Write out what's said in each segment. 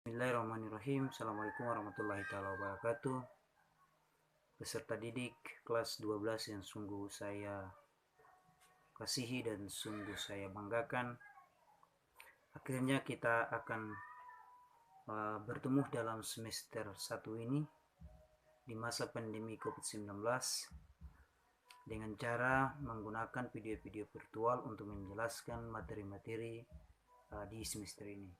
Bismillahirrahmanirrahim. Assalamualaikum warahmatullahi wabarakatuh. Peserta didik kelas 12 yang sungguh saya kasihi dan sungguh saya banggakan. Akhirnya kita akan bertemu dalam semester 1 ini di masa pandemi COVID-19 dengan cara menggunakan video-video virtual untuk menjelaskan materi-materi di semester ini.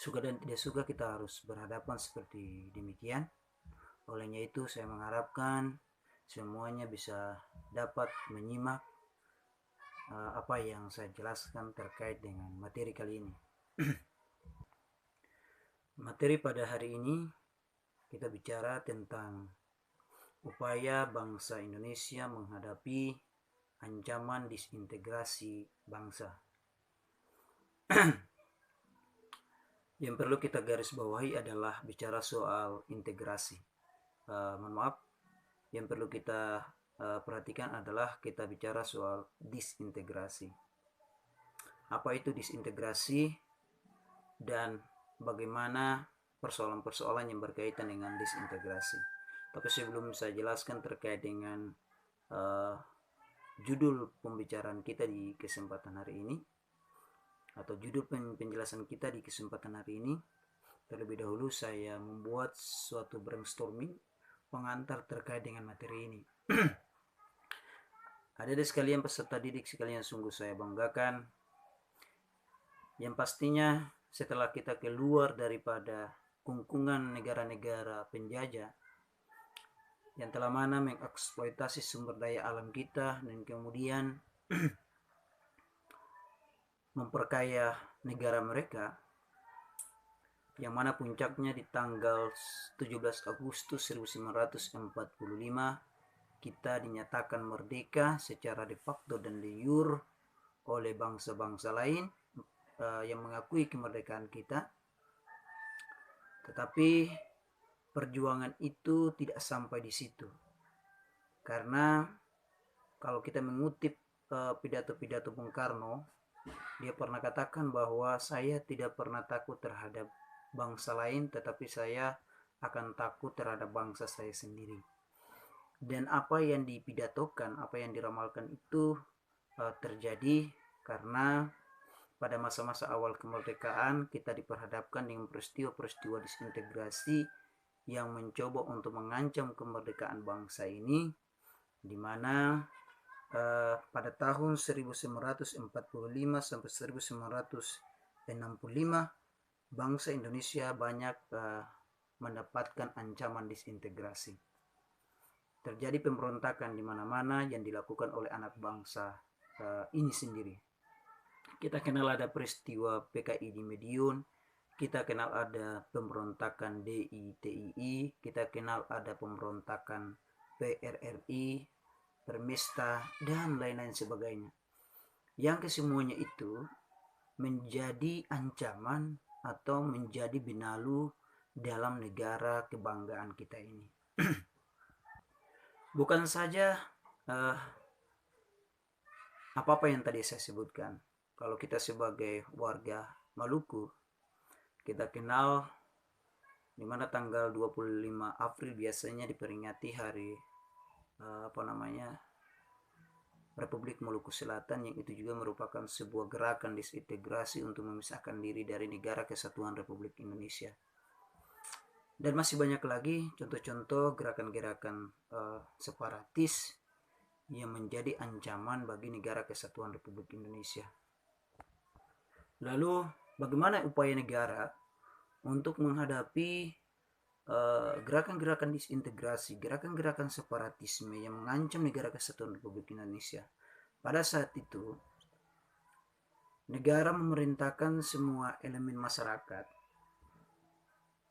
Suka dan tidak suka kita harus berhadapan seperti demikian. Olehnya itu saya mengharapkan semuanya bisa dapat menyimak apa yang saya jelaskan terkait dengan materi kali ini. Materi pada hari ini kita bicara tentang upaya bangsa Indonesia menghadapi ancaman disintegrasi bangsa. Yang perlu kita garis bawahi adalah bicara soal integrasi. Mohon maaf, yang perlu kita perhatikan adalah kita bicara soal disintegrasi. Apa itu disintegrasi dan bagaimana persoalan-persoalan yang berkaitan dengan disintegrasi. Tapi sebelum saya jelaskan terkait dengan judul pembicaraan kita di kesempatan hari ini, atau judul penjelasan kita di kesempatan hari ini, terlebih dahulu saya membuat suatu brainstorming pengantar terkait dengan materi ini. Adik-adik sekalian, peserta didik sekalian, sungguh saya banggakan. Yang pastinya setelah kita keluar daripada kungkungan negara-negara penjajah yang telah mana mengeksploitasi sumber daya alam kita dan kemudian memperkaya negara mereka, yang mana puncaknya di tanggal 17 Agustus 1945 kita dinyatakan merdeka secara de facto dan de jure oleh bangsa-bangsa lain yang mengakui kemerdekaan kita. Tetapi perjuangan itu tidak sampai di situ, karena kalau kita mengutip pidato-pidato Bung Karno, dia pernah katakan bahwa saya tidak pernah takut terhadap bangsa lain, tetapi saya akan takut terhadap bangsa saya sendiri. Dan apa yang dipidatokan, apa yang diramalkan itu terjadi karena pada masa-masa awal kemerdekaan kita diperhadapkan dengan peristiwa-peristiwa disintegrasi yang mencoba untuk mengancam kemerdekaan bangsa ini, di mana pada tahun 1945 sampai 1965 bangsa Indonesia banyak mendapatkan ancaman disintegrasi. Terjadi pemberontakan di mana-mana yang dilakukan oleh anak bangsa ini sendiri. Kita kenal ada peristiwa PKI di Madiun, kita kenal ada pemberontakan DITII, kita kenal ada pemberontakan PRRI, Permesta, dan lain-lain sebagainya. Yang kesemuanya itu menjadi ancaman atau menjadi benalu dalam negara kebanggaan kita ini. Bukan saja apa-apa yang tadi saya sebutkan. Kalau kita sebagai warga Maluku, kita kenal di mana tanggal 25 April biasanya diperingati hari Republik Maluku Selatan, yang itu juga merupakan sebuah gerakan disintegrasi untuk memisahkan diri dari Negara Kesatuan Republik Indonesia. Dan masih banyak lagi contoh-contoh gerakan-gerakan separatis yang menjadi ancaman bagi Negara Kesatuan Republik Indonesia. Lalu bagaimana upaya negara untuk menghadapi gerakan-gerakan disintegrasi, gerakan-gerakan separatisme yang mengancam Negara Kesatuan Republik Indonesia? Pada saat itu, negara memerintahkan semua elemen masyarakat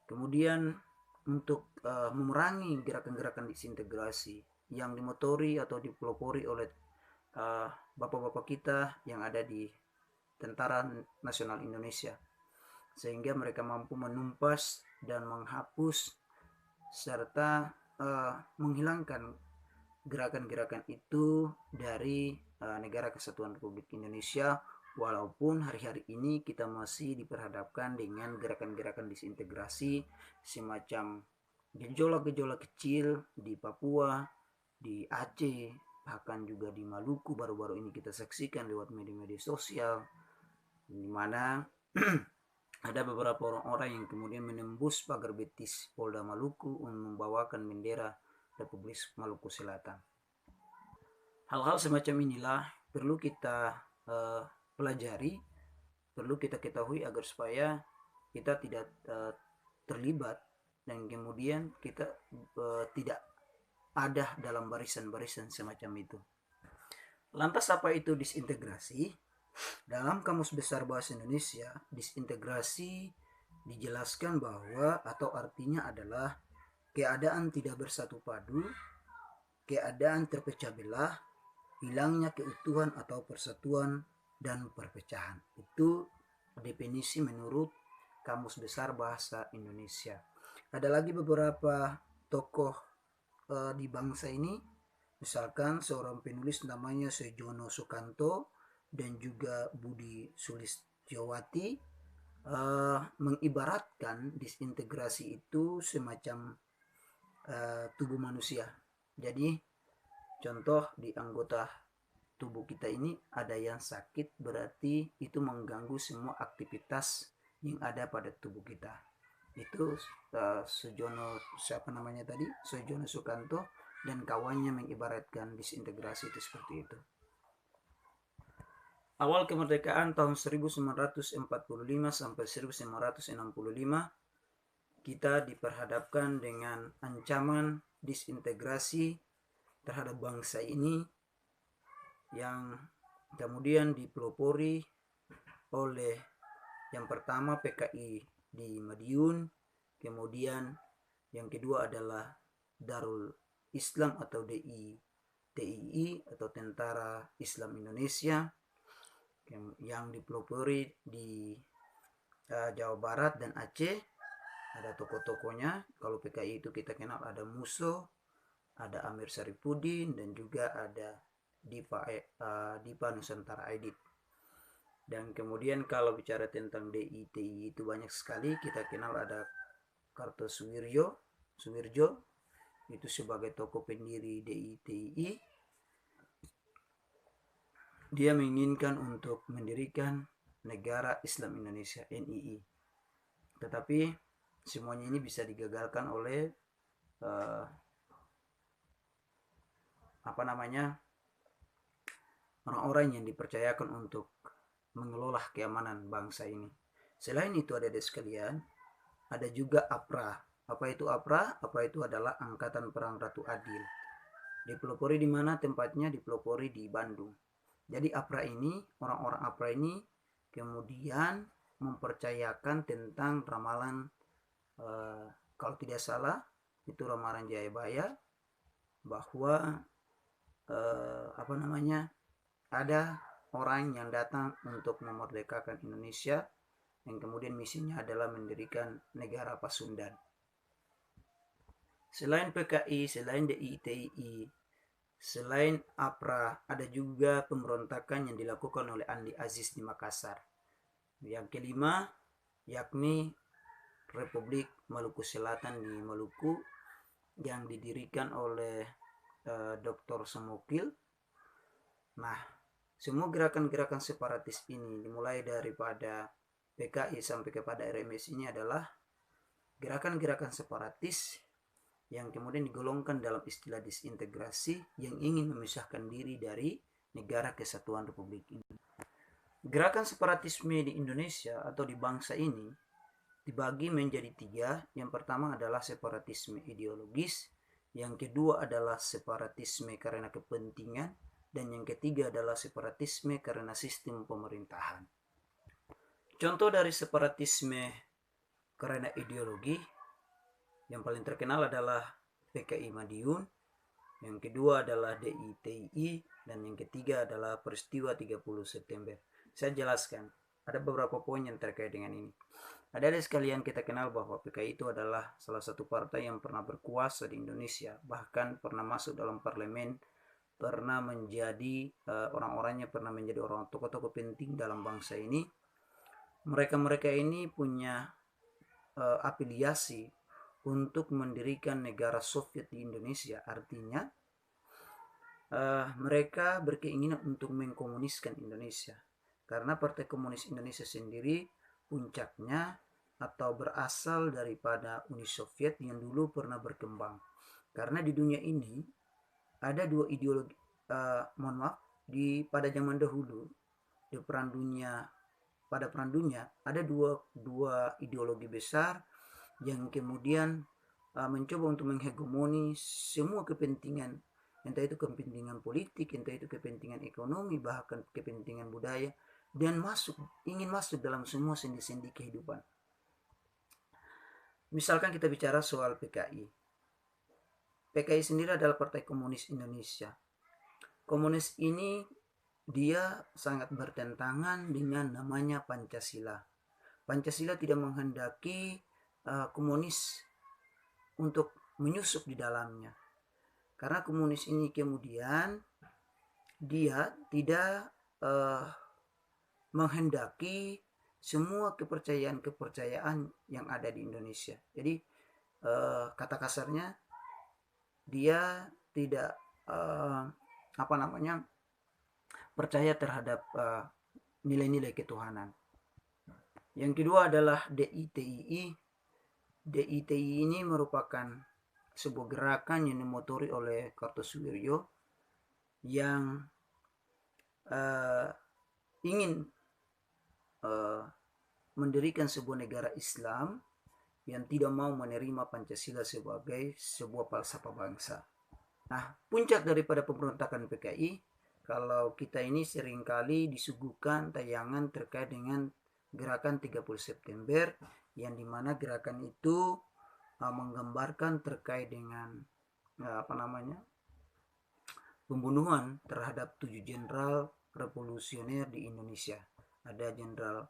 kemudian untuk memerangi gerakan-gerakan disintegrasi yang dimotori atau dipelopori oleh bapak-bapak kita yang ada di Tentara Nasional Indonesia, sehingga mereka mampu menumpas dan menghapus serta menghilangkan gerakan-gerakan itu dari Negara Kesatuan Republik Indonesia Walaupun hari-hari ini kita masih diperhadapkan dengan gerakan-gerakan disintegrasi, semacam gejolak-gejolak kecil di Papua, di Aceh, bahkan juga di Maluku baru-baru ini kita saksikan lewat media-media sosial, di mana ada beberapa orang-orang yang kemudian menembus pagar betis Polda Maluku untuk membawakan bendera Republik Maluku Selatan. Hal-hal semacam inilah perlu kita pelajari, perlu kita ketahui agar supaya kita tidak terlibat dan kemudian kita tidak ada dalam barisan-barisan semacam itu. Lantas apa itu disintegrasi? Dalam Kamus Besar Bahasa Indonesia, disintegrasi dijelaskan bahwa atau artinya adalah keadaan tidak bersatu padu, keadaan terpecah belah, hilangnya keutuhan atau persatuan dan perpecahan. Itu definisi menurut Kamus Besar Bahasa Indonesia. Ada lagi beberapa tokoh di bangsa ini, misalkan seorang penulis namanya Soejono Sukanto dan juga Budi Sulistyowati mengibaratkan disintegrasi itu semacam tubuh manusia. Jadi contoh di anggota tubuh kita ini ada yang sakit, berarti itu mengganggu semua aktivitas yang ada pada tubuh kita. Itu Soejono Sukanto dan kawannya mengibaratkan disintegrasi itu seperti itu. Awal kemerdekaan tahun 1945 sampai 1965 kita diperhadapkan dengan ancaman disintegrasi terhadap bangsa ini yang kemudian dipelopori oleh yang pertama PKI di Madiun, kemudian yang kedua adalah Darul Islam atau TII atau Tentara Islam Indonesia yang dipelopori di Jawa Barat dan Aceh. Ada tokoh-tokohnya. Kalau PKI itu kita kenal ada Musso, ada Amir Saripudin, dan juga ada Dipa Nusantara Aidit. Dan kemudian kalau bicara tentang DITI itu banyak sekali. Kita kenal ada Kartosuwirjo itu sebagai tokoh pendiri DITI. Dia menginginkan untuk mendirikan Negara Islam Indonesia NII, tetapi semuanya ini bisa digagalkan oleh orang-orang yang dipercayakan untuk mengelola keamanan bangsa ini. Selain itu ada sekalian, ada juga APRA. Apa itu APRA? APRA itu adalah Angkatan Perang Ratu Adil. Dipelopori di mana tempatnya? Dipelopori di Bandung. Jadi APRA ini, orang-orang APRA ini kemudian mempercayakan tentang ramalan, kalau tidak salah itu ramalan Jayabaya, bahwa ada orang yang datang untuk memerdekakan Indonesia, yang kemudian misinya adalah mendirikan negara Pasundan. Selain PKI, selain DITI, selain APRA, ada juga pemberontakan yang dilakukan oleh Andi Aziz di Makassar. Yang kelima, yakni Republik Maluku Selatan di Maluku yang didirikan oleh Dr. Semokil. Nah, semua gerakan-gerakan separatis ini dimulai daripada PKI sampai kepada RMS ini adalah gerakan-gerakan separatis yang kemudian digolongkan dalam istilah disintegrasi yang ingin memisahkan diri dari Negara Kesatuan Republik Indonesia. Gerakan separatisme di Indonesia atau di bangsa ini dibagi menjadi tiga. Yang pertama adalah separatisme ideologis, yang kedua adalah separatisme karena kepentingan, dan yang ketiga adalah separatisme karena sistem pemerintahan. Contoh dari separatisme karena ideologi, yang paling terkenal adalah PKI Madiun, yang kedua adalah DITI, dan yang ketiga adalah peristiwa 30 September. Saya jelaskan, ada beberapa poin yang terkait dengan ini. Ada sekalian, kita kenal bahwa PKI itu adalah salah satu partai yang pernah berkuasa di Indonesia, bahkan pernah masuk dalam parlemen pernah menjadi orang-orangnya pernah menjadi orang tokoh-tokoh penting dalam bangsa ini. Mereka-mereka ini punya afiliasi untuk mendirikan negara Soviet di Indonesia. Artinya mereka berkeinginan untuk mengkomuniskan Indonesia, karena Partai Komunis Indonesia sendiri puncaknya atau berasal daripada Uni Soviet yang dulu pernah berkembang. Karena di dunia ini ada dua ideologi, pada zaman dahulu pada perang dunia ada dua ideologi besar yang kemudian mencoba untuk menghegemoni semua kepentingan, entah itu kepentingan politik, entah itu kepentingan ekonomi, bahkan kepentingan budaya, dan ingin masuk dalam semua sendi-sendi kehidupan. Misalkan kita bicara soal PKI. PKI sendiri adalah Partai Komunis Indonesia. Komunis ini dia sangat bertentangan dengan namanya Pancasila. Pancasila tidak menghendaki komunis untuk menyusup di dalamnya. Karena komunis ini kemudian dia tidak menghendaki semua kepercayaan yang ada di Indonesia. Jadi kata kasarnya dia tidak percaya terhadap nilai-nilai ketuhanan. Yang kedua adalah DITII. DITII ini merupakan sebuah gerakan yang dimotori oleh Kartosuwiryo yang ingin mendirikan sebuah negara Islam yang tidak mau menerima Pancasila sebagai sebuah falsafah bangsa. Nah, puncak daripada pemberontakan PKI, kalau kita ini seringkali disuguhkan tayangan terkait dengan gerakan 30 September, yang dimana gerakan itu menggambarkan terkait dengan pembunuhan terhadap 7 jenderal revolusioner di Indonesia. Ada jenderal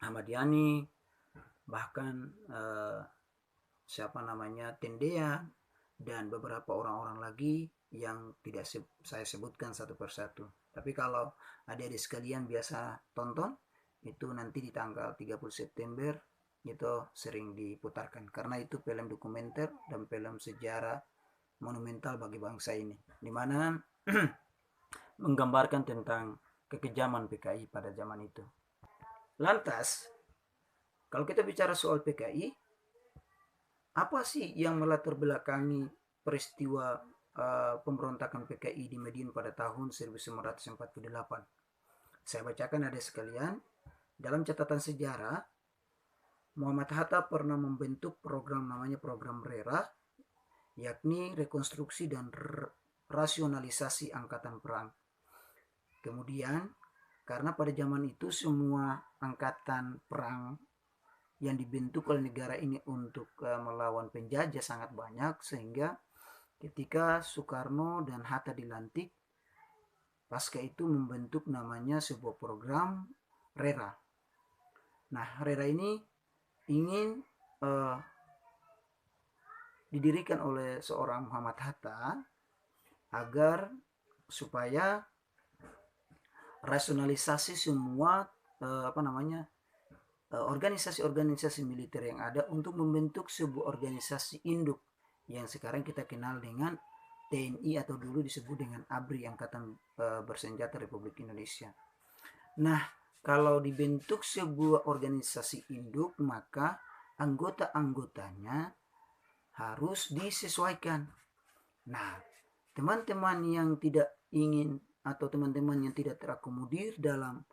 Ahmad Yani, bahkan Tendean, dan beberapa orang-orang lagi yang tidak saya sebutkan satu persatu. Tapi kalau adik-adik sekalian biasa tonton, itu nanti di tanggal 30 September itu sering diputarkan, karena itu film dokumenter dan film sejarah monumental bagi bangsa ini, dimana menggambarkan tentang kekejaman PKI pada zaman itu. Lantas, kalau kita bicara soal PKI, apa sih yang melatar belakangi peristiwa pemberontakan PKI di Madiun pada tahun 1948? Saya bacakan adik sekalian. Dalam catatan sejarah, Muhammad Hatta pernah membentuk program namanya program RERA, yakni rekonstruksi dan rasionalisasi angkatan perang. Kemudian, karena pada zaman itu semua angkatan perang yang dibentuk oleh negara ini untuk melawan penjajah sangat banyak, sehingga ketika Soekarno dan Hatta dilantik, pasca itu membentuk namanya sebuah program RERA. Nah, RERA ini ingin didirikan oleh seorang Muhammad Hatta agar supaya rasionalisasi semua organisasi-organisasi militer yang ada untuk membentuk sebuah organisasi induk yang sekarang kita kenal dengan TNI atau dulu disebut dengan ABRI, Angkatan Bersenjata Republik Indonesia. Nah, kalau dibentuk sebuah organisasi induk, maka anggota-anggotanya harus disesuaikan. Nah, teman-teman yang tidak ingin atau teman-teman yang tidak terakomodir dalam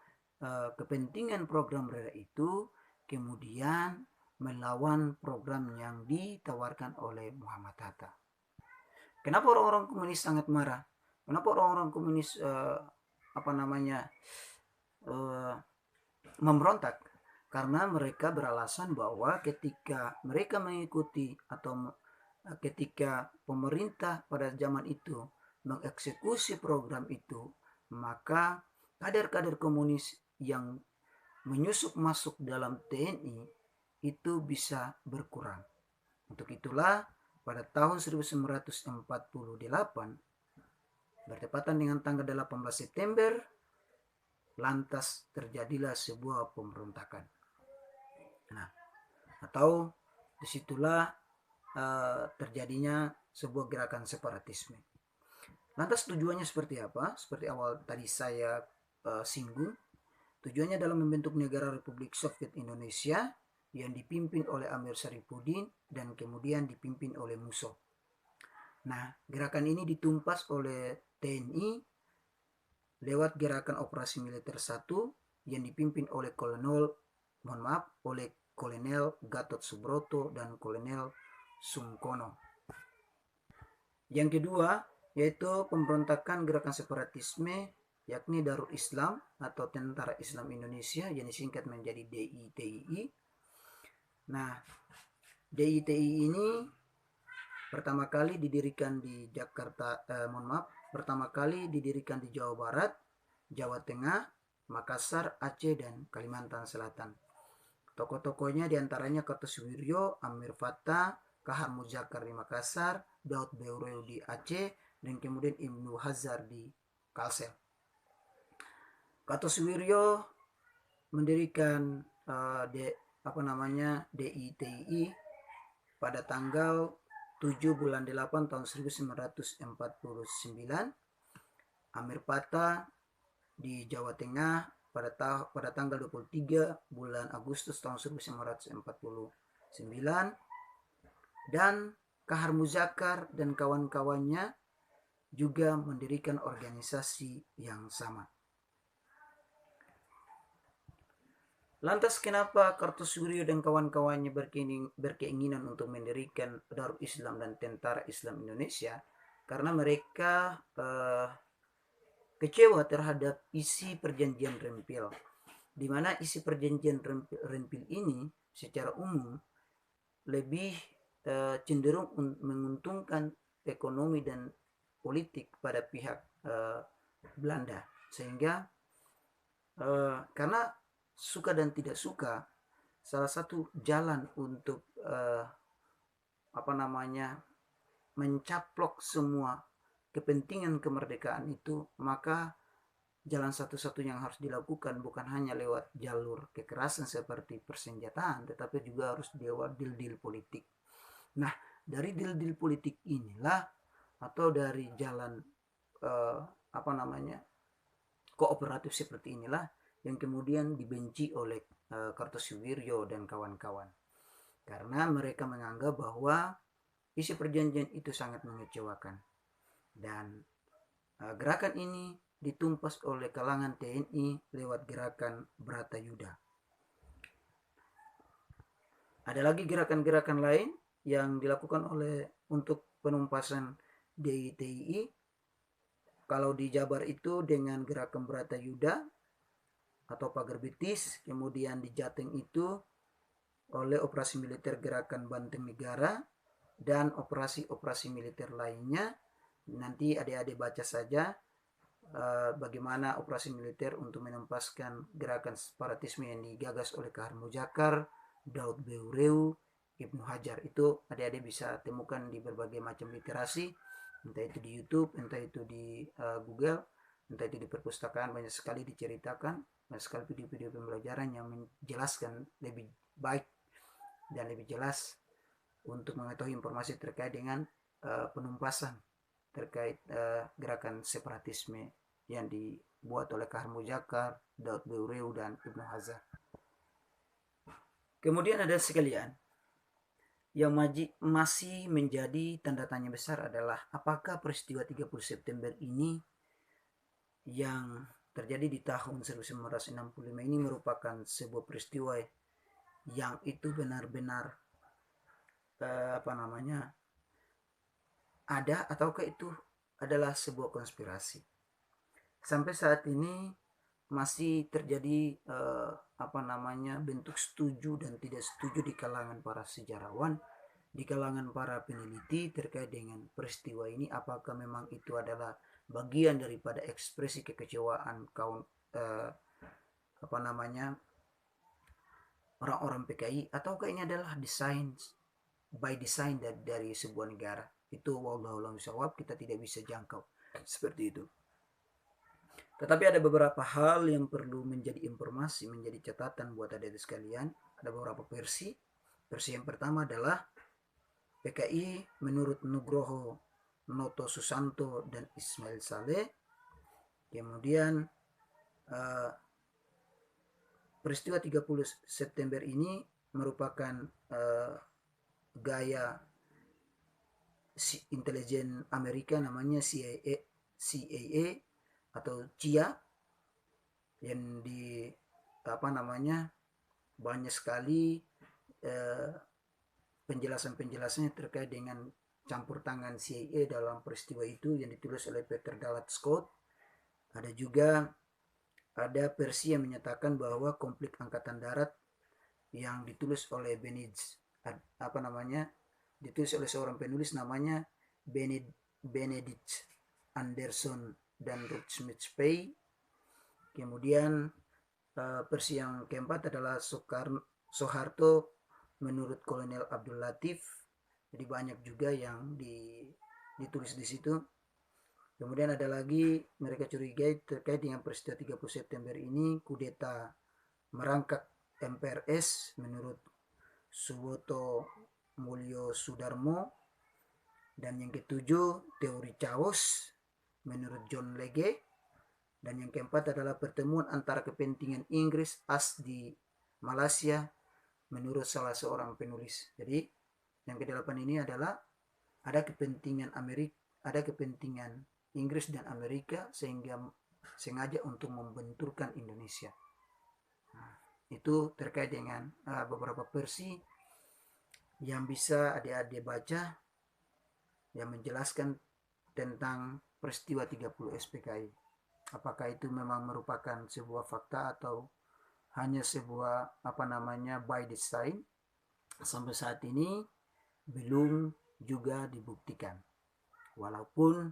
kepentingan program RERA itu kemudian melawan program yang ditawarkan oleh Muhammad Hatta. Kenapa orang-orang komunis sangat marah? Kenapa orang-orang komunis memberontak? Karena mereka beralasan bahwa ketika mereka mengikuti atau ketika pemerintah pada zaman itu mengeksekusi program itu, maka kader-kader komunis yang menyusup masuk dalam TNI itu bisa berkurang. Untuk itulah pada tahun 1948 bertepatan dengan tanggal 18 September lantas terjadilah sebuah pemberontakan. Nah, atau disitulah terjadinya sebuah gerakan separatisme. Lantas tujuannya seperti apa? Seperti awal tadi saya singgung, tujuannya adalah membentuk negara Republik Soviet Indonesia yang dipimpin oleh Amir Syarifuddin dan kemudian dipimpin oleh Musso. Nah, gerakan ini ditumpas oleh TNI lewat gerakan operasi militer 1 yang dipimpin oleh Kolonel Gatot Subroto dan Kolonel Sungkono. Yang kedua yaitu pemberontakan gerakan separatisme yakni Darul Islam atau Tentara Islam Indonesia yang disingkat menjadi DITII. Nah, DITII ini pertama kali didirikan di pertama kali didirikan di Jawa Barat, Jawa Tengah, Makassar, Aceh, dan Kalimantan Selatan. Tokoh-tokohnya diantaranya Kartosuwiryo, Amir Fattah, Kahar Muzakar di Makassar, Daud Beureu di Aceh, dan kemudian Ibnu Hazar di Kalsel. Kartosuwiryo mendirikan DITII pada tanggal 7 bulan 8 tahun 1949. Amir Fattah di Jawa Tengah pada tanggal 23 bulan Agustus tahun 1949, dan Kahar Muzakar dan kawan-kawannya juga mendirikan organisasi yang sama. Lantas kenapa Kartosuwiryo dan kawan-kawannya berkeinginan untuk mendirikan Darul Islam dan Tentara Islam Indonesia? Karena mereka kecewa terhadap isi perjanjian Rempil, di mana isi perjanjian Rempil ini secara umum lebih cenderung menguntungkan ekonomi dan politik pada pihak Belanda, sehingga karena suka dan tidak suka, salah satu jalan untuk mencaplok semua kepentingan kemerdekaan itu, maka jalan satu-satunya yang harus dilakukan bukan hanya lewat jalur kekerasan seperti persenjataan, tetapi juga harus lewat deal-deal politik. Nah, dari deal-deal politik inilah, atau dari jalan kooperatif seperti inilah yang kemudian dibenci oleh Kartosuwiryo dan kawan-kawan, karena mereka menganggap bahwa isi perjanjian itu sangat mengecewakan. Dan gerakan ini ditumpas oleh kalangan TNI lewat gerakan Bratayuda. Ada lagi gerakan-gerakan lain yang dilakukan untuk penumpasan DITII. Kalau di Jabar itu dengan gerakan Bratayuda atau Pagar Betis, kemudian di Jateng itu oleh operasi militer gerakan Banteng Negara, dan operasi-operasi militer lainnya. Nanti adik-adik baca saja bagaimana operasi militer untuk menempaskan gerakan separatisme yang digagas oleh Kahar Muzakar, Daud Beureu, Ibnu Hajar. Itu adik-adik bisa temukan di berbagai macam literasi, entah itu di YouTube, entah itu di Google, entah itu di perpustakaan. Banyak sekali diceritakan, banyak sekali video-video pembelajaran yang menjelaskan lebih baik dan lebih jelas untuk mengetahui informasi terkait dengan penumpasan terkait gerakan separatisme yang dibuat oleh Kahar Muzakar, Daud Beureu, dan Ibnu Hazar. Kemudian ada sekalian, yang masih menjadi tanda tanya besar adalah apakah peristiwa 30 September ini yang terjadi di tahun 1965 ini merupakan sebuah peristiwa yang itu benar-benar ada, ataukah itu adalah sebuah konspirasi. Sampai saat ini masih terjadi bentuk setuju dan tidak setuju di kalangan para sejarawan, di kalangan para peneliti terkait dengan peristiwa ini. Apakah memang itu adalah bagian daripada ekspresi kekecewaan kaum orang-orang PKI, ataukah ini adalah desain by design dari sebuah negara. Itu wallahu a'lam bishawab, kita tidak bisa jangkau seperti itu. Tetapi ada beberapa hal yang perlu menjadi informasi, menjadi catatan buat adik-adik sekalian. Ada beberapa versi. Versi yang pertama adalah PKI menurut Nugroho Noto Susanto dan Ismail Saleh. Kemudian peristiwa 30 September ini merupakan gaya intelijen Amerika namanya CIA atau CIA yang banyak sekali penjelasan-penjelasannya terkait dengan campur tangan CIA dalam peristiwa itu yang ditulis oleh Peter Dallas Scott. Ada juga versi yang menyatakan bahwa konflik angkatan darat yang ditulis oleh ditulis oleh seorang penulis namanya Benedict Anderson dan Ruth Smith Pay. Kemudian versi yang keempat adalah Soeharto menurut Kolonel Abdul Latif. Jadi banyak juga yang ditulis di situ. Kemudian ada lagi mereka curigai terkait dengan peristiwa 30 September ini, kudeta merangkak MPRS menurut Suwoto Mulyo Sudarmo. Dan yang ketujuh, teori chaos menurut John Legge. Dan yang keempat adalah pertemuan antara kepentingan Inggris di Malaysia menurut salah seorang penulis. Jadi yang ke-8 ini adalah ada kepentingan Inggris dan Amerika sehingga sengaja untuk membenturkan Indonesia. Itu terkait dengan beberapa versi yang bisa adik-adik baca yang menjelaskan tentang peristiwa 30 SPKI. Apakah itu memang merupakan sebuah fakta atau hanya sebuah by design? Sampai saat ini belum juga dibuktikan. Walaupun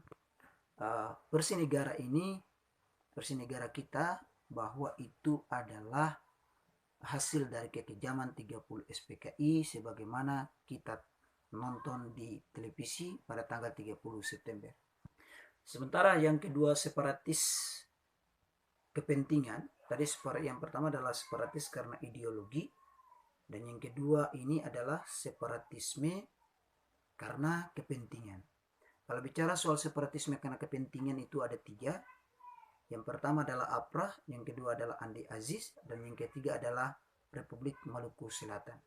versi negara kita bahwa itu adalah hasil dari kekejaman 30 SPKI sebagaimana kita nonton di televisi pada tanggal 30 September. Sementara yang kedua, separatis kepentingan. Tadi yang pertama adalah separatis karena ideologi, dan yang kedua ini adalah separatisme karena kepentingan. Kalau bicara soal separatisme karena kepentingan itu ada 3. Yang pertama adalah APRA, yang kedua adalah Andi Aziz, dan yang ketiga adalah Republik Maluku Selatan.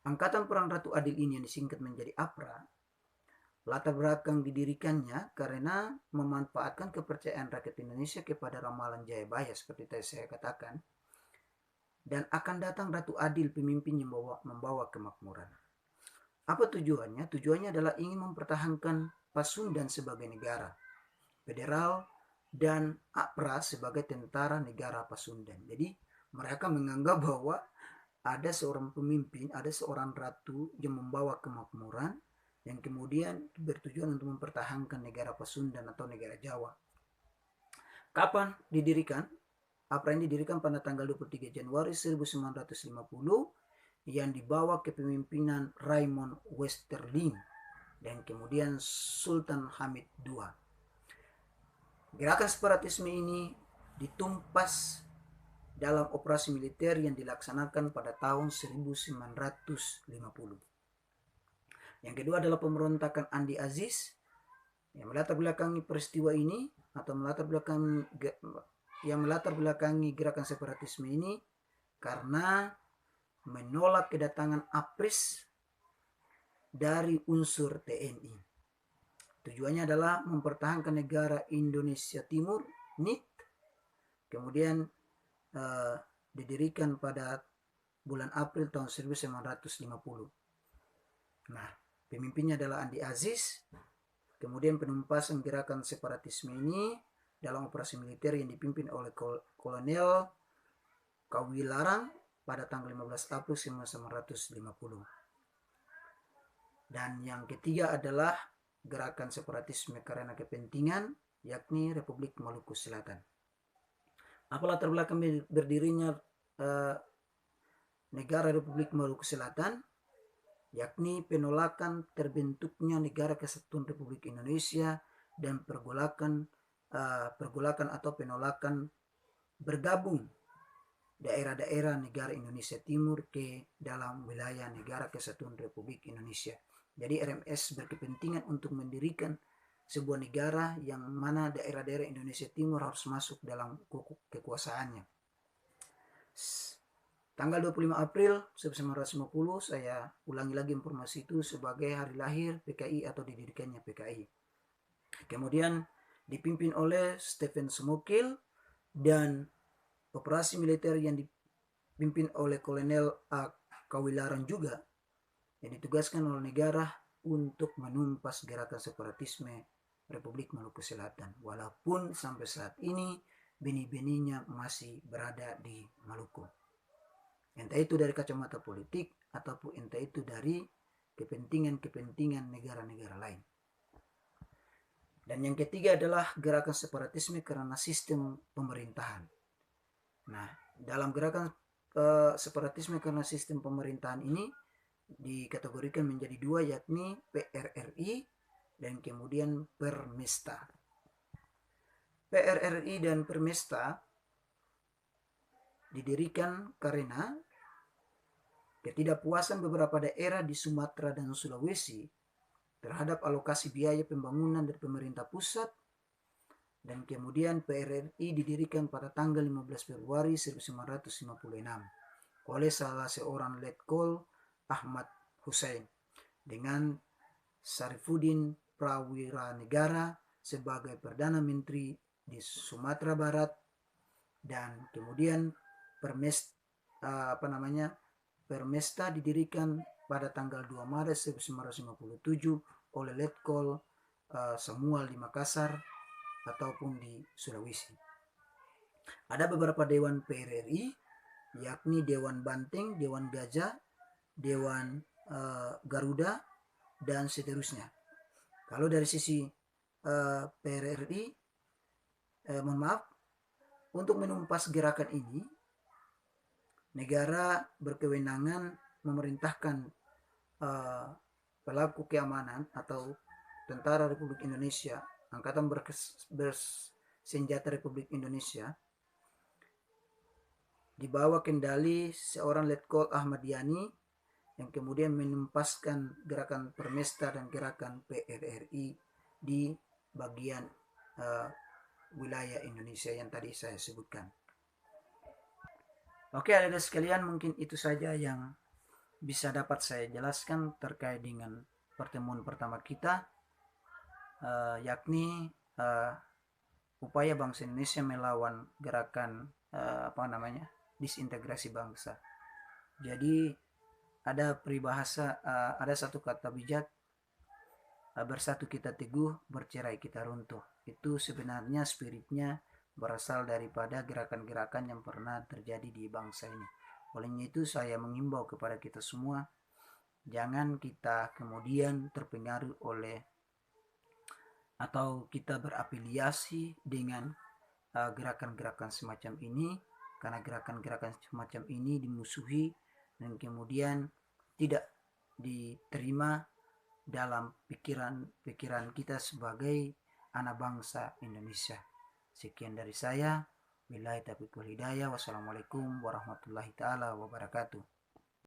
Angkatan Perang Ratu Adil ini yang disingkat menjadi APRA, latar belakang didirikannya karena memanfaatkan kepercayaan rakyat Indonesia kepada ramalan Jayabaya seperti tadi saya katakan, dan akan datang Ratu Adil, pemimpin yang membawa kemakmuran. Apa tujuannya? Tujuannya adalah ingin mempertahankan Pasundan sebagai negara federal dan APRA sebagai tentara negara Pasundan. Jadi mereka menganggap bahwa ada seorang pemimpin, ada seorang ratu yang membawa kemakmuran yang kemudian bertujuan untuk mempertahankan negara Pasundan atau negara Jawa. Kapan didirikan? APRA ini didirikan pada tanggal 23 Januari 1950 yang dibawa kepemimpinan Raymond Westerling dan kemudian Sultan Hamid II. Gerakan separatisme ini ditumpas dalam operasi militer yang dilaksanakan pada tahun 1950. Yang kedua adalah pemberontakan Andi Aziz yang melatar belakangi peristiwa ini atau melatar belakangi gerakan separatisme ini karena menolak kedatangan APRIS dari unsur TNI. Tujuannya adalah mempertahankan negara Indonesia Timur, NIT, kemudian didirikan pada bulan April tahun 1950. Nah, pemimpinnya adalah Andi Aziz. Kemudian penumpasan gerakan separatisme ini dalam operasi militer yang dipimpin oleh Kolonel Kawilarang pada tanggal 15 April 1950. Dan yang ketiga adalah gerakan separatisme karena kepentingan, yakni Republik Maluku Selatan. Apa latar belakang berdirinya negara Republik Maluku Selatan? yakni penolakan terbentuknya Negara Kesatuan Republik Indonesia dan pergolakan atau penolakan bergabung daerah-daerah negara Indonesia Timur ke dalam wilayah Negara Kesatuan Republik Indonesia. Jadi RMS berkepentingan untuk mendirikan sebuah negara yang mana daerah-daerah Indonesia Timur harus masuk dalam kekuasaannya. Tanggal 25 April 1950, saya ulangi lagi informasi itu, sebagai hari lahir PKI atau didirikannya PKI. Kemudian dipimpin oleh Stephen Smokil, dan operasi militer yang dipimpin oleh Kolonel A. Kawilaran juga, yang ditugaskan oleh negara untuk menumpas gerakan separatisme Republik Maluku Selatan. Walaupun sampai saat ini benih-benihnya masih berada di Maluku. Entah itu dari kacamata politik ataupun entah itu dari kepentingan-kepentingan negara-negara lain. Dan yang ketiga adalah gerakan separatisme karena sistem pemerintahan. Nah, dalam gerakan separatisme karena sistem pemerintahan ini dikategorikan menjadi dua, yakni PRRI dan kemudian Permesta. PRRI dan Permesta didirikan karena ketidakpuasan beberapa daerah di Sumatera dan Sulawesi terhadap alokasi biaya pembangunan dari pemerintah pusat, dan kemudian PRRI didirikan pada tanggal 15 Februari 1956 oleh salah seorang letkol Ahmad Hussein dengan Sarifuddin Prawiranegara sebagai Perdana Menteri di Sumatera Barat, dan kemudian Permesta didirikan pada tanggal 2 Maret 1957 oleh Letkol Samuel di Makassar ataupun di Sulawesi. Ada beberapa dewan PRRI, yakni Dewan Banteng, Dewan Gajah, Dewan Garuda, dan seterusnya. Kalau dari sisi PRRI, untuk menumpas gerakan ini, negara berkewenangan memerintahkan pelaku keamanan atau Tentara Republik Indonesia, Angkatan Bersenjata Republik Indonesia, di bawah kendali seorang Letkol Ahmad Yani, yang kemudian menumpaskan gerakan Permesta dan gerakan PRRI di bagian wilayah Indonesia yang tadi saya sebutkan. Oke, adik-adik sekalian, mungkin itu saja yang bisa dapat saya jelaskan terkait dengan pertemuan pertama kita, yakni upaya bangsa Indonesia melawan gerakan disintegrasi bangsa. Jadi ada peribahasa, ada satu kata bijak, bersatu kita teguh, bercerai kita runtuh. Itu sebenarnya spiritnya berasal daripada gerakan-gerakan yang pernah terjadi di bangsa ini. Olehnya itu saya mengimbau kepada kita semua, jangan kita kemudian terpengaruh oleh atau kita berafiliasi dengan gerakan-gerakan semacam ini, karena gerakan-gerakan semacam ini dimusuhi dan kemudian tidak diterima dalam pikiran kita sebagai anak bangsa Indonesia. Sekian dari saya. Billahi taufiq wal hidayah. Wassalamualaikum warahmatullahi taala wabarakatuh.